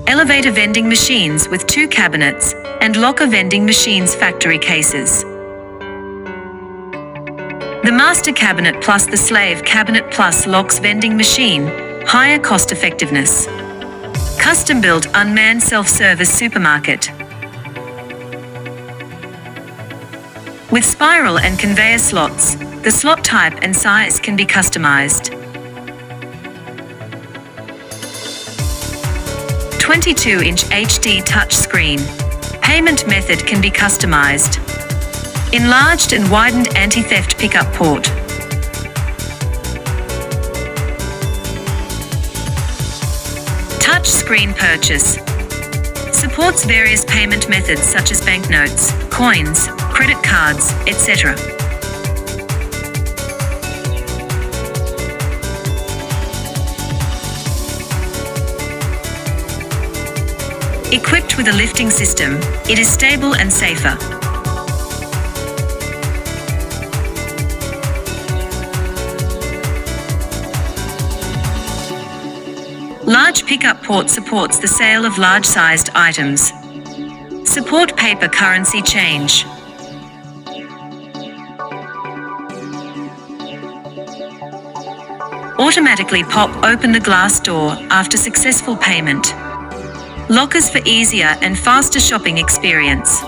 Elevator vending machines with 2 cabinets, and locker vending machines factory cases. The Master Cabinet plus the Slave Cabinet plus locks vending machine, higher cost effectiveness. Custom-built unmanned self-service supermarket. With spiral and conveyor slots, the slot type and size can be customized. 22-inch HD touchscreen. Payment method can be customized. Enlarged and widened anti-theft pickup port. Touch screen purchase. Supports various payment methods such as banknotes, coins, credit cards, etc. Equipped with a lifting system, it is stable and safer. Large pickup port supports the sale of large-sized items. Support paper currency change. Automatically pop open the glass door after successful payment. Lockers for easier and faster shopping experience.